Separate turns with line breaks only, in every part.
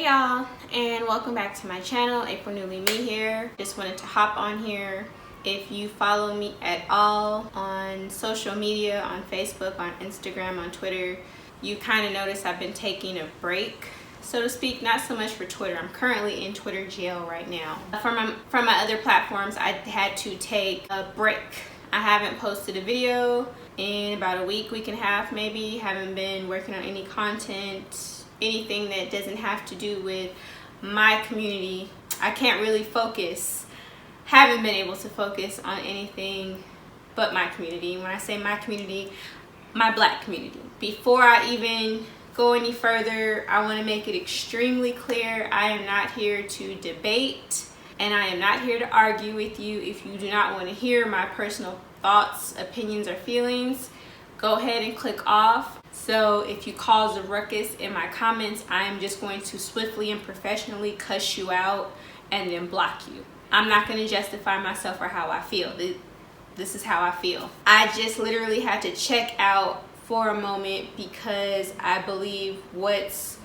Hey y'all, and welcome back to my channel. April Newly Me here. Just wanted to hop on here. If you follow me at all on social media, on Facebook, on Instagram, on Twitter, you kind of notice I've been taking a break, so to speak. Not so much for Twitter. I'm currently in Twitter jail right now. From my other platforms, I had to take a break. I haven't posted a video in about a week and a half maybe. Haven't been working on any content, anything that doesn't have to do with my community. I can't really focus, haven't been able to focus on anything but my community. When I say my community, my Black community. Before I even go any further, I want to make it extremely clear, I am not here to debate and I am not here to argue with you. If you do not want to hear my personal thoughts, opinions, or feelings, go ahead and click off. So if you cause a ruckus in my comments, I am just going to swiftly and professionally cuss you out and then block you. I'm not going to justify myself or how I feel. This is how I feel. I just literally had to check out for a moment because I believe what's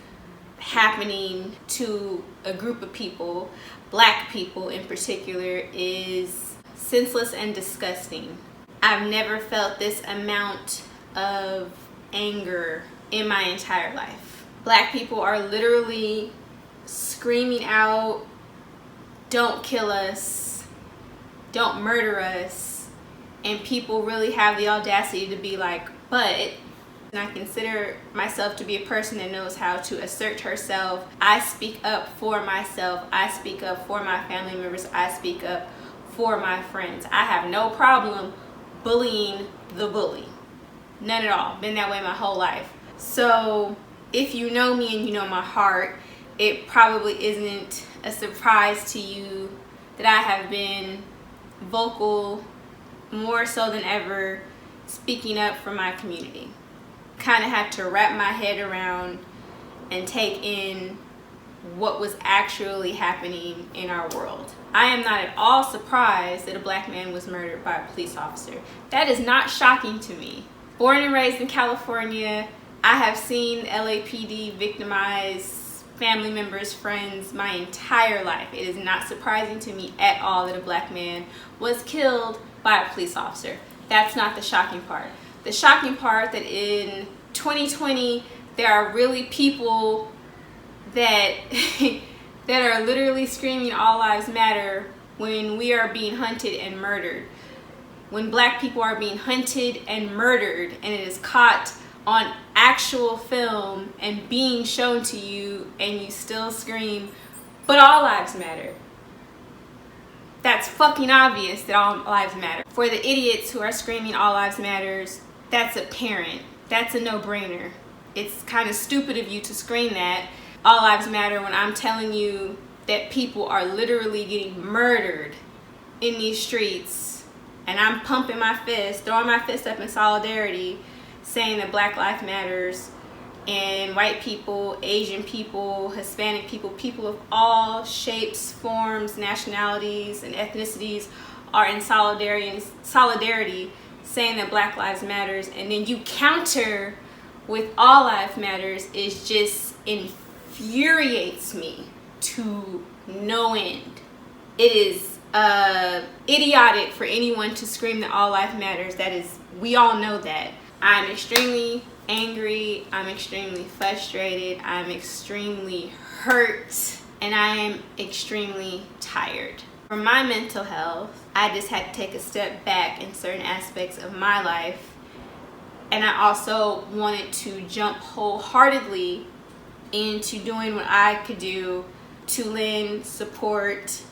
happening to a group of people, Black people in particular, is senseless and disgusting. I've never felt this amount of anger in my entire life. Black people are literally screaming out, "Don't kill us, don't murder us," and people really have the audacity to be like, but. And I consider myself to be a person that knows how to assert herself. I speak up for myself. I speak up for my family members. I speak up for my friends. I have no problem bullying the bully. None at all. Been that way my whole life. So if you know me and you know my heart, it probably isn't a surprise to you that I have been vocal more so than ever, speaking up for my community. Kind of had to wrap my head around and take in what was actually happening in our world. I am not at all surprised that a Black man was murdered by a police officer. That is not shocking to me. Born and raised in California, I have seen LAPD victimize family members, friends my entire life. It is not surprising to me at all that a Black man was killed by a police officer. That's not the shocking part. The shocking part that in 2020 there are really people that that are literally screaming all lives matter when we are being hunted and murdered. When Black people are being hunted and murdered and it is caught on actual film and being shown to you and you still scream, but all lives matter. That's fucking obvious that all lives matter. For the idiots who are screaming all lives matters, that's apparent. That's a no-brainer. It's kind of stupid of you to scream that all lives matter when I'm telling you that people are literally getting murdered in these streets, and I'm pumping my fist, throwing my fist up in solidarity, saying that Black life matters, and white people, Asian people, Hispanic people, people of all shapes, forms, nationalities, and ethnicities are in solidarity saying that Black lives matters, and then you counter with all lives matters, is just infuriates me to no end. It is idiotic for anyone to scream that all life matters. That is, we all know that. I'm extremely angry, I'm extremely frustrated, I'm extremely hurt, and I am extremely tired. For my mental health, I just had to take a step back in certain aspects of my life, and I also wanted to jump wholeheartedly into doing what I could do to lend support,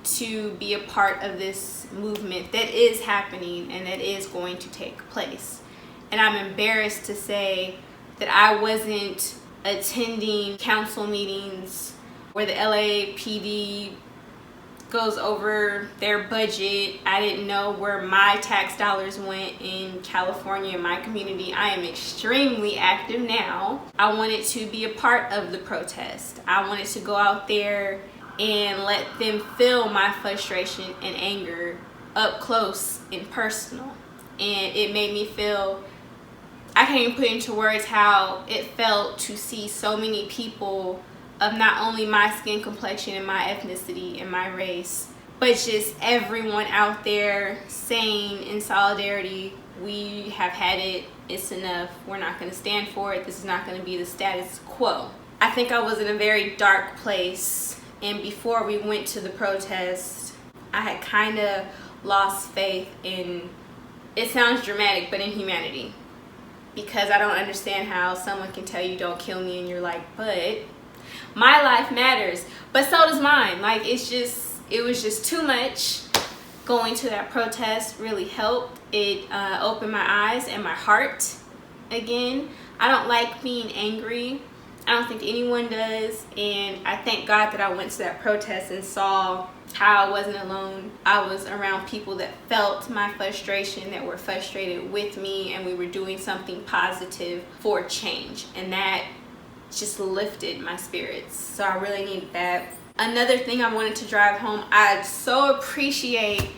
to be a part of this movement that is happening and that is going to take place. And I'm embarrassed to say that I wasn't attending council meetings where the LAPD goes over their budget. I didn't know where my tax dollars went in California, my community. I am extremely active now. I wanted to be a part of the protest. I wanted to go out there and let them feel my frustration and anger up close and personal. And it made me feel, I can't even put into words how it felt to see so many people of not only my skin complexion and my ethnicity and my race, but just everyone out there saying in solidarity, we have had it, it's enough, we're not going to stand for it, this is not going to be the status quo. I think I was in a very dark place, and before we went to the protest, I had kind of lost faith in, it sounds dramatic, but in humanity. Because I don't understand how someone can tell you don't kill me and you're like, but my life matters. But so does mine. Like, it was just too much. Going to that protest really helped. It opened my eyes and my heart again. I don't like being angry. I don't think anyone does. And I thank God that I went to that protest and saw how I wasn't alone. I was around people that felt my frustration, that were frustrated with me, and we were doing something positive for change. And that just lifted my spirits. So I really needed that. Another thing I wanted to drive home, I so appreciate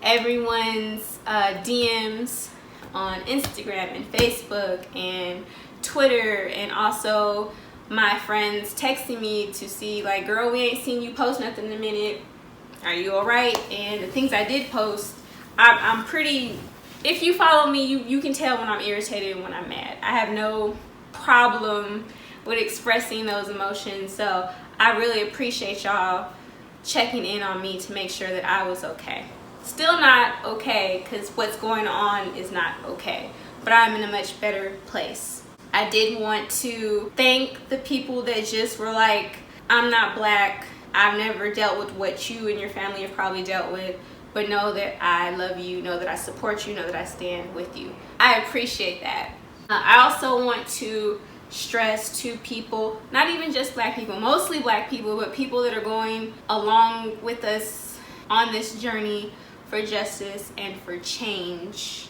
everyone's DMs on Instagram and Facebook and Twitter, and also my friends texting me to see, like, girl, we ain't seen you post nothing in a minute. Are you all right? And the things I did post, I'm pretty, if you follow me, you can tell when I'm irritated and when I'm mad. I have no problem with expressing those emotions. So I really appreciate y'all checking in on me to make sure that I was okay. Still not okay, because what's going on is not okay, but I'm in a much better place. I did want to thank the people that just were like, I'm not black, I've never dealt with what you and your family have probably dealt with, but know that I love you, know that I support you, know that I stand with you. I appreciate that. I also want to stress to people, not even just black people, mostly black people, but people that are going along with us on this journey for justice and for change.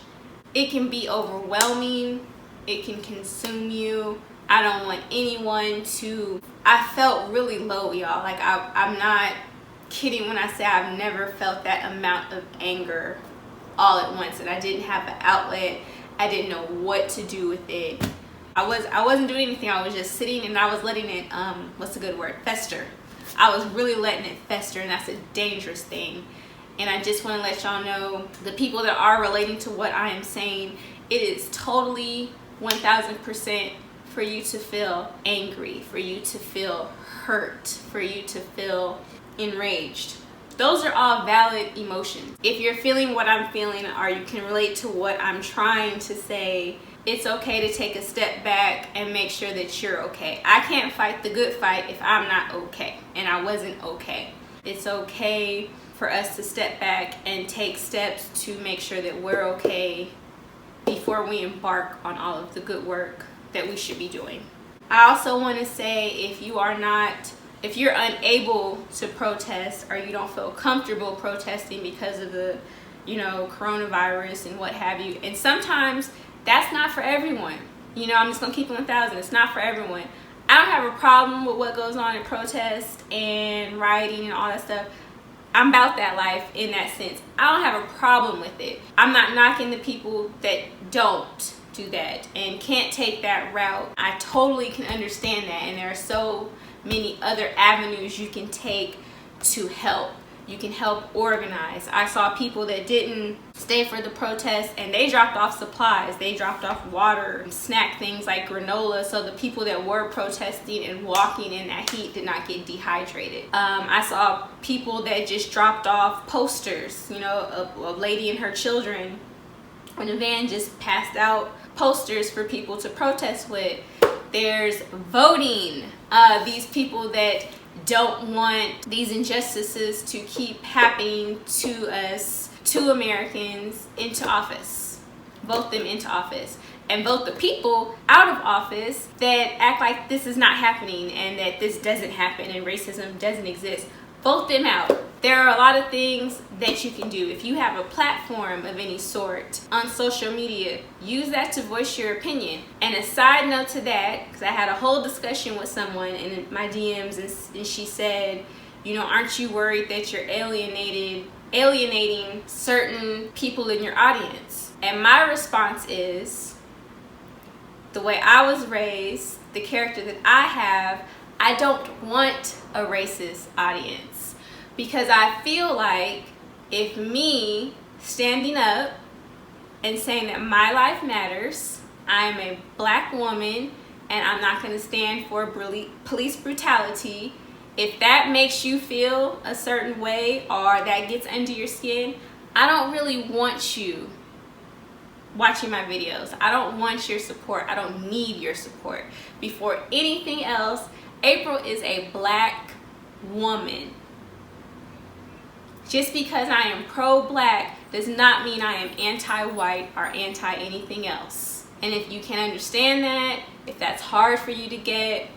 It can be overwhelming, it can consume you. I don't want anyone to, I felt really low, y'all. Like, I'm not kidding when I say I've never felt that amount of anger all at once, and I didn't have an outlet. I didn't know what to do with it. I wasn't doing anything. I was just sitting and I was letting it, what's the good word? Fester. I was really letting it fester, and that's a dangerous thing. And I just want to let y'all know, the people that are relating to what I am saying, it is totally 1000% for you to feel angry, for you to feel hurt, for you to feel enraged. Those are all valid emotions. If you're feeling what I'm feeling, or you can relate to what I'm trying to say, it's okay to take a step back and make sure that you're okay. I can't fight the good fight if I'm not okay, and I wasn't okay. It's okay for us to step back and take steps to make sure that we're okay before we embark on all of the good work that we should be doing. I also want to say, if you're unable to protest, or you don't feel comfortable protesting because of the, coronavirus and what have you, and sometimes that's not for everyone. I'm just gonna keep it 1,000. It's not for everyone. I don't have a problem with what goes on in protest and rioting and all that stuff. I'm about that life in that sense. I don't have a problem with it. I'm not knocking the people that don't do that and can't take that route. I totally can understand that, and there are so many other avenues you can take to help. You can help organize. I saw people that didn't stay for the protest, and they dropped off supplies. They dropped off water, snack things like granola, so the people that were protesting and walking in that heat did not get dehydrated. I saw people that just dropped off posters. A lady and her children in a van just passed out posters for people to protest with. There's voting. These people that don't want these injustices to keep happening to us, to Americans, into office. Vote them into office. And vote the people out of office that act like this is not happening and that this doesn't happen and racism doesn't exist. Vote them out. There are a lot of things that you can do. If you have a platform of any sort on social media, use that to voice your opinion. And a side note to that, because I had a whole discussion with someone in my DMs, and she said, aren't you worried that you're alienating certain people in your audience? And my response is, the way I was raised, the character that I have, I don't want a racist audience, because I feel like if me standing up and saying that my life matters, I am a black woman and I'm not going to stand for police brutality, if that makes you feel a certain way or that gets under your skin, I don't really want you watching my videos. I don't want your support. I don't need your support. Before anything else, April is a black woman. Just because I am pro-black does not mean I am anti-white or anti-anything else. And if you can understand that, if that's hard for you to get,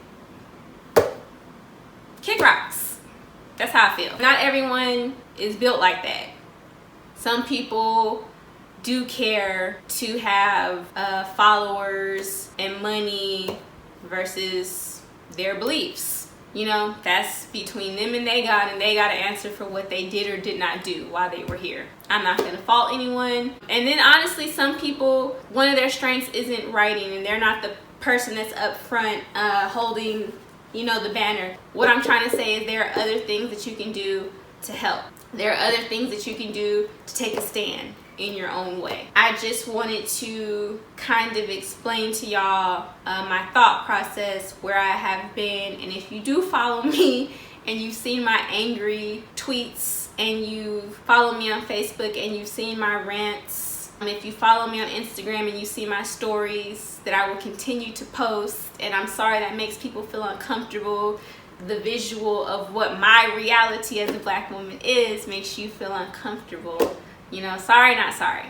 kick rocks. That's how I feel. Not everyone is built like that. Some people do care to have followers and money versus their beliefs. You know, that's between them and they got to answer for what they did or did not do while they were here. I'm not gonna fault anyone. And then honestly, some people, one of their strengths isn't writing and they're not the person that's up front holding, you know, the banner. What I'm trying to say is there are other things that you can do to help. There are other things that you can do to take a stand in your own way. I just wanted to kind of explain to y'all my thought process, where I have been. And if you do follow me and you've seen my angry tweets and you follow me on Facebook and you've seen my rants, if you follow me on Instagram and you see my stories that I will continue to post, and I'm sorry that makes people feel uncomfortable, the visual of what my reality as a black woman is makes you feel uncomfortable. You know, sorry, not sorry.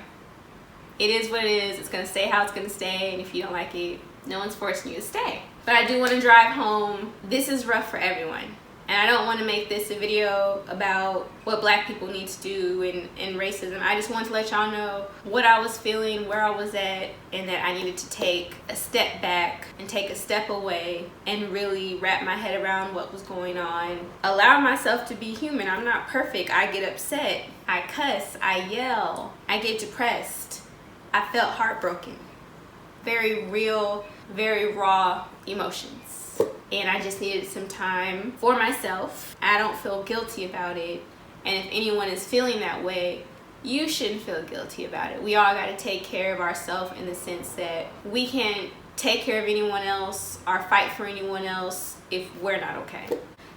It is what it is. It's gonna stay how it's gonna stay, and if you don't like it, no one's forcing you to stay. But I do want to drive home. This is rough for everyone, and I don't want to make this a video about what black people need to do and racism. I just want to let y'all know what I was feeling, where I was at, and that I needed to take a step back and take a step away and really wrap my head around what was going on. Allow myself to be human. I'm not perfect. I get upset. I cuss. I yell. I get depressed. I felt heartbroken. Very real, very raw emotions. And I just needed some time for myself. I don't feel guilty about it. And if anyone is feeling that way, you shouldn't feel guilty about it. We all got to take care of ourselves, in the sense that we can't take care of anyone else or fight for anyone else if we're not okay.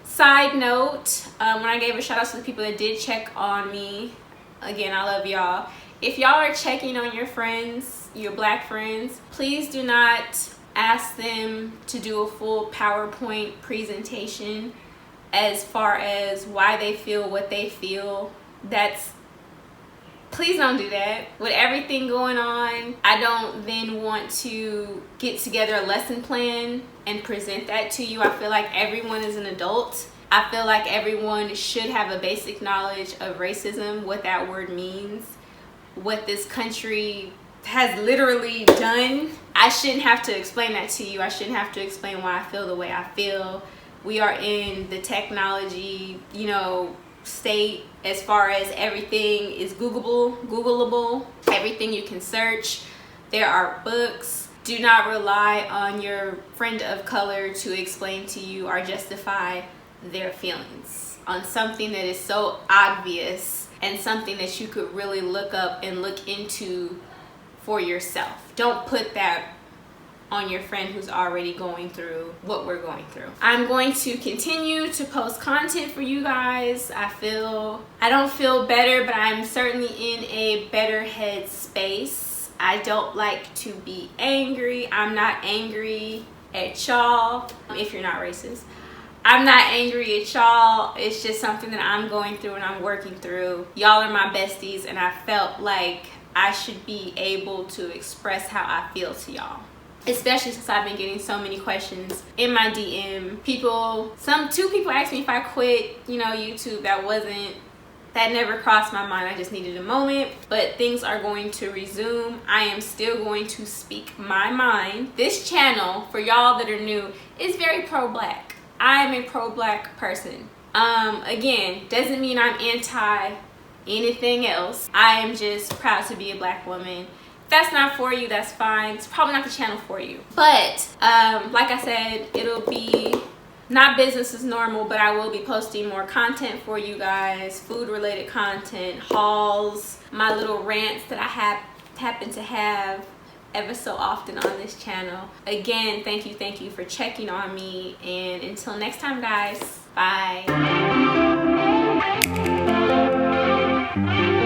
Side note, when I gave a shout out to the people that did check on me, again, I love y'all. If y'all are checking on your friends, your black friends, please do not ask them to do a full PowerPoint presentation as far as why they feel what they feel. Please don't do that. With everything going on, I don't then want to get together a lesson plan and present that to you. I feel like everyone is an adult. I feel like everyone should have a basic knowledge of racism, what that word means, what this country has literally done. I shouldn't have to explain that to you. I shouldn't have to explain why I feel the way I feel. We are in the technology, you know, state as far as everything is Googleable, everything you can search. There are books. Do not rely on your friend of color to explain to you or justify their feelings on something that is so obvious and something that you could really look up and look into for yourself. Don't put that on your friend who's already going through what we're going through. I'm going to continue to post content for you guys. I don't feel better, but I'm certainly in a better head space. I don't like to be angry. I'm not angry at y'all. If you're not racist, I'm not angry at y'all. It's just something that I'm going through and I'm working through. Y'all are my besties, and I felt like I should be able to express how I feel to y'all. Especially since I've been getting so many questions in my DM. Two people asked me if I quit, you know, YouTube. That never crossed my mind. I just needed a moment. But things are going to resume. I am still going to speak my mind. This channel, for y'all that are new, is very pro-black. I am a pro-black person. Again, doesn't mean I'm anti anything else. I am just proud to be a black woman. If that's not for you, that's fine. It's probably not the channel for you. But like I said, it'll be not business as normal, but I will be posting more content for you guys, food related content, hauls, my little rants that I happen to have ever so often on this channel. Again, thank you for checking on me, and until next time guys, bye.